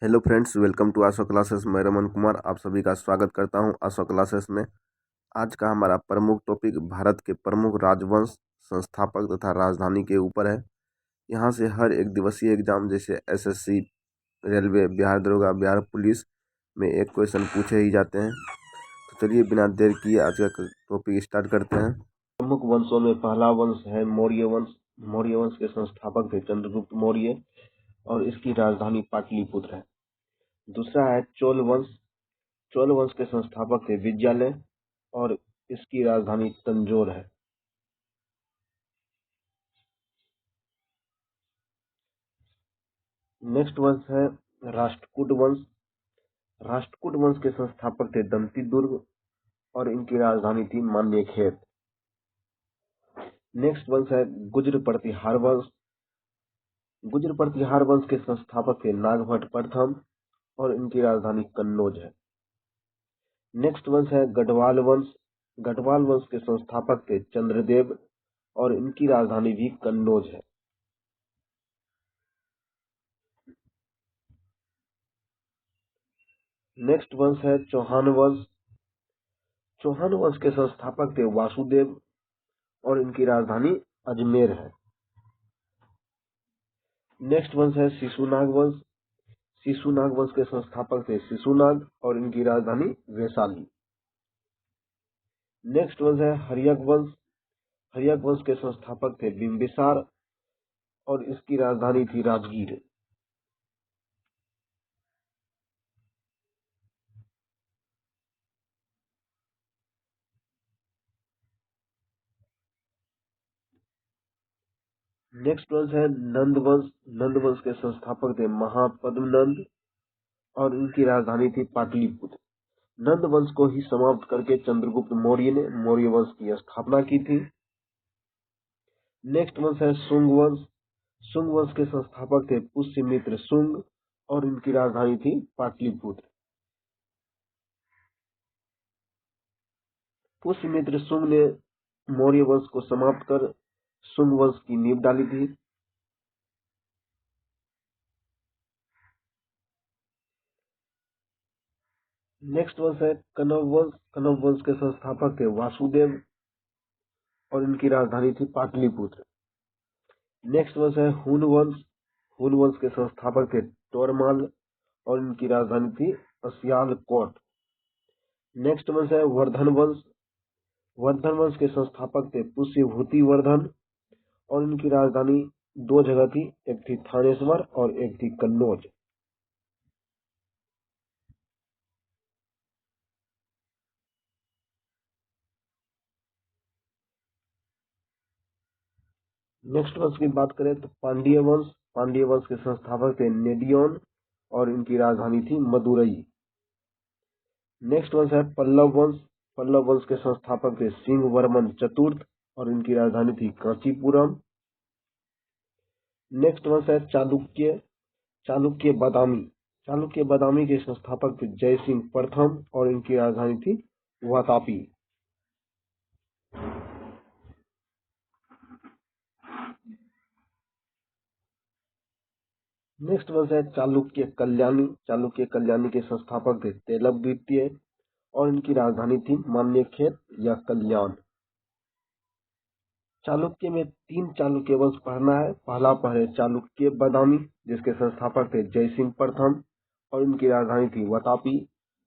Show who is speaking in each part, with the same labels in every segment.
Speaker 1: Hello friends, welcome to Asha classes. मैं रमन कुमार आप सभी का स्वागत करता हूं आशा क्लासेस में। आज का हमारा प्रमुख टॉपिक भारत के प्रमुख राजवंश, संस्थापक तथा राजधानी के ऊपर है। यहां से हर एक दिवसीय एग्जाम जैसे एसएससी, रेलवे, बिहार दरोगा, बिहार पुलिस में एक क्वेश्चन पूछे ही जाते हैं। तो चलिए बिना देर किए आज का टॉपिक स्टार्ट करते हैं। प्रमुख वंशों में पहला वंश है मौर्य वंश। मौर्य वंश के संस्थापक थे चंद्रगुप्त मौर्य और इसकी राजधानी पाटलिपुत्र है। दूसरा है चोल वंश। चोल वंश के संस्थापक थे विजयालय और इसकी राजधानी तंजौर है। नेक्स्ट वंश है राष्ट्रकूट वंश। राष्ट्रकूट वंश के संस्थापक थे दंतीदुर्ग और इनकी राजधानी थी मान्यखेत। नेक्स्ट वंश है गुज्र प्रतिहार वंश। गुज्र प्रतिहार वंश के संस्थापक थे नागभट्ट प्रथम और इनकी राजधानी कन्नौज है। नेक्स्ट वंश है गढ़वाल वंश। गढ़वाल वंश के संस्थापक थे चंद्रदेव और इनकी राजधानी भी कन्नौज है। नेक्स्ट वंश है चौहान वंश। चौहान वंश के संस्थापक थे वासुदेव और इनकी राजधानी अजमेर है। नेक्स्ट वंश है शिशुनाग वंश। शिशुनाग वंश के संस्थापक थे शिशुनाग और इनकी राजधानी वैशाली। नेक्स्ट वंश है हर्यक वंश। हर्यक वंश के संस्थापक थे बिंबिसार और इसकी राजधानी थी राजगीर। नेक्स्ट वंश है नंद वंश। नंद वंश के संस्थापक थे महापद्मनंद और इनकी राजधानी थी पाटलिपुत्र। नंद वंश को ही समाप्त करके चंद्रगुप्त मौर्य ने मौर्य वंश की स्थापना की थी। नेक्स्ट वंश है शुंग वंश। शुंग वंश के संस्थापक थे पुष्यमित्र शुंग और इनकी राजधानी थी पाटलिपुत्र। पुष्यमित्र शुंग ने मौर्य वंश को समाप्त कर शुंग वंश की नींव डाली थी। नेक्स्ट वंश है कनव वंश। कनव वंश के संस्थापक थे वासुदेव और इनकी राजधानी थी पाटलिपुत्र। नेक्स्ट वंश है हुन वंश। हुन वंश के संस्थापक थे तोरमाल और इनकी राजधानी थी सियालकोट। नेक्स्ट वंश है वर्धन वंश। वर्धन वंश के संस्थापक थे पुष्यभूति वर्धन और इनकी राजधानी दो जगह थी, एक थी थानेश्वर और एक थी कन्नौज। नेक्स्ट वंश की बात करें तो पांड्य वंश। पांड्य वंश के संस्थापक थे नेडियोन और इनकी राजधानी थी मदुरई। नेक्स्ट वंश है पल्लव वंश। पल्लव वंश के संस्थापक थे सिंह वर्मन चतुर्थ और इनकी राजधानी थी कांचीपुरम। नेक्स्ट वंश है चालुक्य। चालुक्य बादामी। चालुक्य बादामी के संस्थापक थे जयसिंह प्रथम और इनकी राजधानी थी वातापी। नेक्स्ट वंश है चालुक्य कल्याणी। चालुक्य कल्याणी के संस्थापक थे तेलव द्वितीय और इनकी राजधानी थी मान्यखेत या कल्याण। चालुक्य में तीन चालुक्य वंश पढ़ना है। पहला पढ़े चालुक्य बादामी जिसके संस्थापक थे जयसिंह प्रथम और इनकी राजधानी थी वातापी।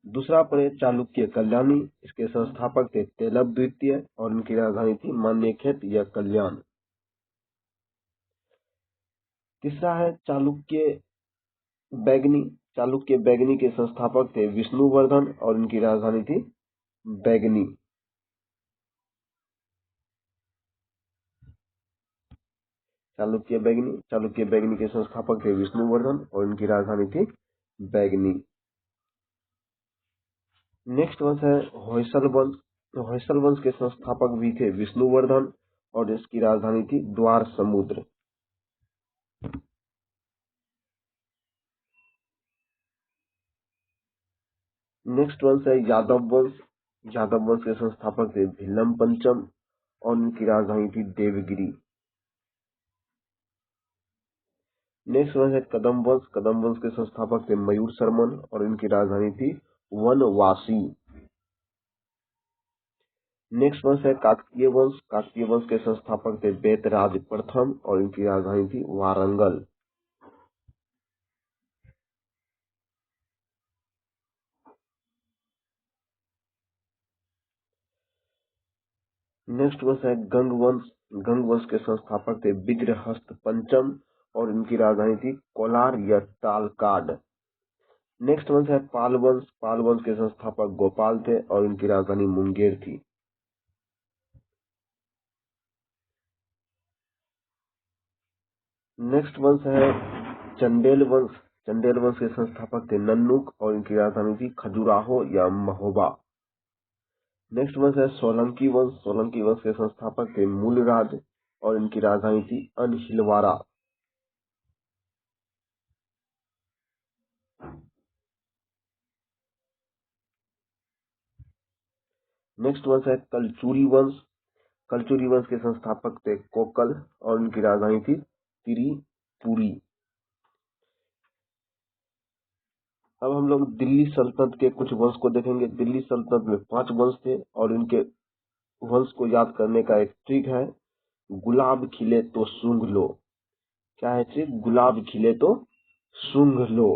Speaker 1: दूसरा पढ़े चालुक्य कल्याणी, इसके संस्थापक थे तेलव द्वितीय और इनकी राजधानी थी मान्यखेत या कल्याण। तीसरा है चालुक्य बैगनी। चालुक्य बैगनी के संस्थापक थे विष्णुवर्धन और इनकी राजधानी थी बैगनी। चालुक्य बैगनी के संस्थापक थे विष्णुवर्धन और इनकी राजधानी थी बैगनी। नेक्स्ट वंश है होयसल वंश। होयसल वंश के संस्थापक भी थे विष्णुवर्धन और इसकी राजधानी थी द्वार समुद्र। नेक्स्ट वंश है यादव वंश। यादव वंश के संस्थापक थे भिल्लम पंचम और इनकी राजधानी थी देवगिरी। नेक्स्ट वंश है कदम वंश। कदम वंश के संस्थापक थे मयूर शर्मन और इनकी राजधानी थी वनवासी। नेक्स्ट वंश है काकतीय वंश। काकतीय वंश के संस्थापक थे बेतराज प्रथम और इनकी राजधानी थी वारंगल। नेक्स्ट वंश है गंग वंश। गंग वंश के संस्थापक थे विग्रहस्थ पंचम और इनकी राजधानी थी कोलार या तालकाड। नेक्स्ट वंश है पाल वंश। पाल वंश के संस्थापक गोपाल थे और इनकी राजधानी मुंगेर थी। नेक्स्ट वंश है चंदेल वंश। चंदेल वंश के संस्थापक थे नन्नुक और इनकी राजधानी थी खजुराहो या महोबा। नेक्स्ट वंश है सोलंकी वंश। सोलंकी वंश के संस्थापक थे मूलराज और इनकी राजधानी थी अनहिलवाड़ा। नेक्स्ट वंश है कलचुरी वंश। कलचुरी वंश के संस्थापक थे कोकल और इनकी राजधानी थी त्रिपुरी। अब हम लोग दिल्ली सल्तनत के कुछ वंश को देखेंगे। दिल्ली सल्तनत में 5 वंश थे और इनके वंश को याद करने का एक ट्रिक है, गुलाब खिले तो सूंघ लो। क्या है ट्रिक? गुलाब खिले तो सूंघ लो।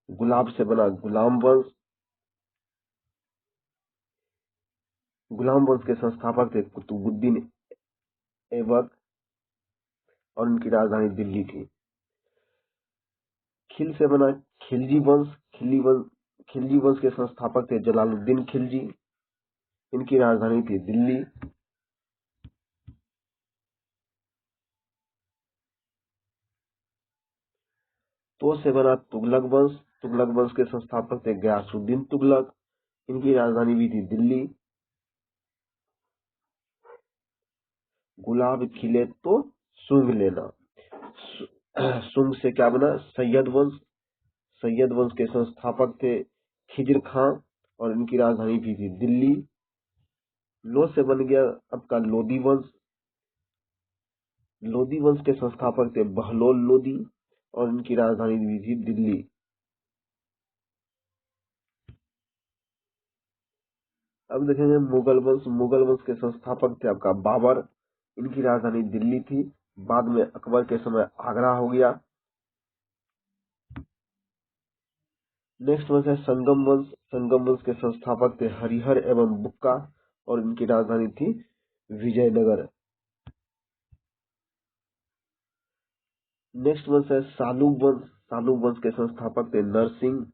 Speaker 1: गुलाब से बना गुलाम वंश। गुलाम वंश के संस्थापक थे कुतुबुद्दीन ऐबक और उनकी राजधानी दिल्ली थी। खिल से बना खिलजी वंश। खिलजी वंश के संस्थापक थे जलालुद्दीन खिलजी, इनकी राजधानी थी दिल्ली। तो से बना तुगलक वंश। तुगलक वंश के संस्थापक थे गयासुद्दीन तुगलक, इनकी राजधानी भी थी दिल्ली। गुलाब खिले तो सूंघ लेना। सूंघ से क्या बना? सैयद वंश। सैयद वंश के संस्थापक थे खिजर खां और इनकी राजधानी भी थी दिल्ली। लो से बन गया आपका लोदी वंश। लोदी वंश के संस्थापक थे बहलोल लोदी और इनकी राजधानी भी थी दिल्ली। अब देखेंगे मुगल वंश। मुगल वंश के संस्थापक थे आपका बाबर, इनकी राजधानी दिल्ली थी। बाद में अकबर के समय आगरा हो गया। नेक्स्ट वंश है संगम वंश। संगम वंश के संस्थापक थे हरिहर एवं बुक्का और इनकी राजधानी थी विजयनगर। नेक्स्ट वंश है सालूब वंश। सालूब वंश के संस्थापक थे नरसिंह,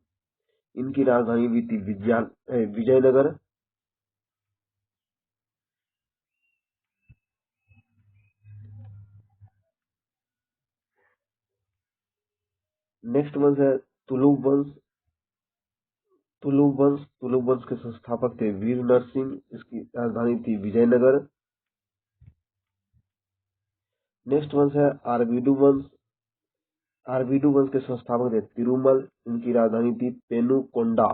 Speaker 1: इनकी राजधानी भी थी विजयनगर। नेक्स्ट वंश है तुलुक वंश। तुलुक वंश के संस्थापक थे वीर नरसिंह, इसकी राजधानी थी विजयनगर। नेक्स्ट वंश है आरबीडू वंश। आरबीडू वंश के संस्थापक थे तिरुमल, इनकी राजधानी थी पेनुकोंडा।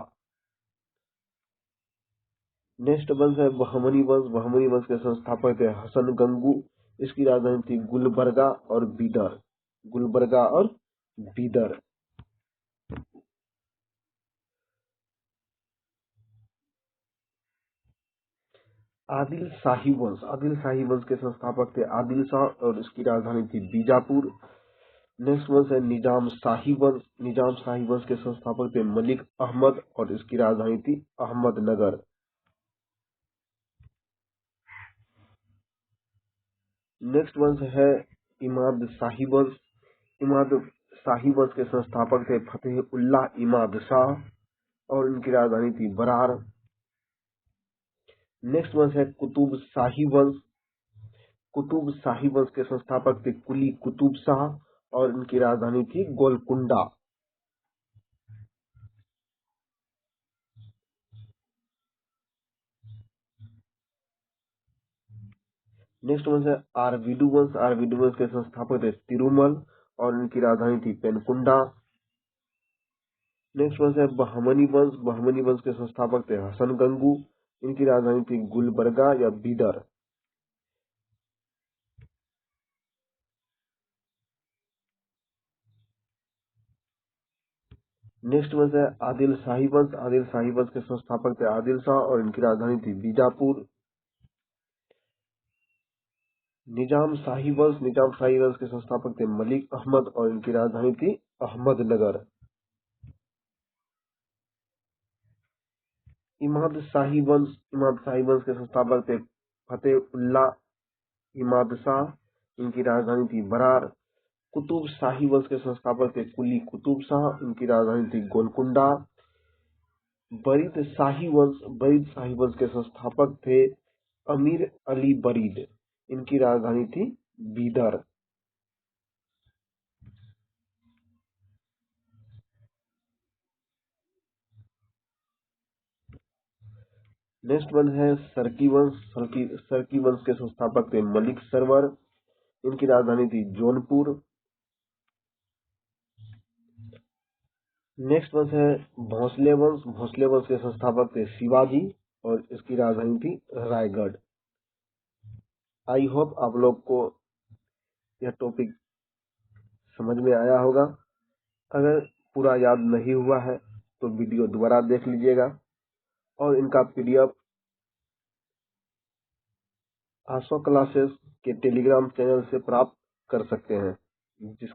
Speaker 1: नेक्स्ट वंश है बहमनी वंश। बहमनी वंश के संस्थापक थे हसन गंगू, इसकी राजधानी थी गुलबर्गा और बीदर। गुलबर्गा और बीदर। आदिल शाही वंश। आदिल शाही वंश के संस्थापक थे आदिल शाह और इसकी राजधानी थी बीजापुर। नेक्स्ट वंश है निजाम शाही वंश। निजाम शाही वंश के संस्थापक थे मलिक अहमद और इसकी राजधानी थी अहमदनगर। नेक्स्ट वंश है इमाद शाही वंश। इमाद शाही वंश के संस्थापक थे फतेह उल्लाह इमाद शाह और इनकी राजधानी थी बरार। नेक्स्ट वंश है कुतुब शाही वंश। कुतुब शाही वंश के संस्थापक थे कुली कुतुब शाह और इनकी राजधानी थी गोलकुंडा। नेक्स्ट वंश है आरवीडू वंश। आरवीडू वंश के संस्थापक थे तिरुमल और इनकी राजधानी थी पेनकुंडा। नेक्स्ट वंश है बहमनी वंश। बहमनी वंश के संस्थापक थे हसन गंगू, इनकी राजधानी थी गुलबर्गा या बीदर। नेक्स्ट वंश है आदिल शाही वंश। आदिल शाही वंश के संस्थापक थे आदिल शाह और इनकी राजधानी थी बीजापुर। निजाम शाही वंश। निजाम शाही वंश के संस्थापक थे मलिक अहमद और इनकी राजधानी थी अहमदनगर। इमाद शाही वंश। इमाद शाही वंश के संस्थापक थे फतेहुल्लाह इमाद शाह, इनकी राजधानी थी बरार। कुतुब शाही वंश के संस्थापक थे कुली कुतुब शाह, इनकी राजधानी थी गोलकुंडा। बरीद शाही वंश। बरीद शाही वंश के संस्थापक थे अमीर अली बरीद, इनकी राजधानी थी बीदर। नेक्स्ट वन है सरकी वंश। सरकी वंश के संस्थापक थे मलिक सरवर, इनकी राजधानी थी जौनपुर। नेक्स्ट वंश है भोसले वंश। भोसले वंश के संस्थापक थे शिवाजी और इसकी राजधानी थी रायगढ़। आई होप आप लोग को यह टॉपिक समझ में आया होगा। अगर पूरा याद नहीं हुआ है तो वीडियो दोबारा देख लीजिएगा और इनका पीडीएफ आसो क्लासेस के टेलीग्राम चैनल से प्राप्त कर सकते हैं, जिस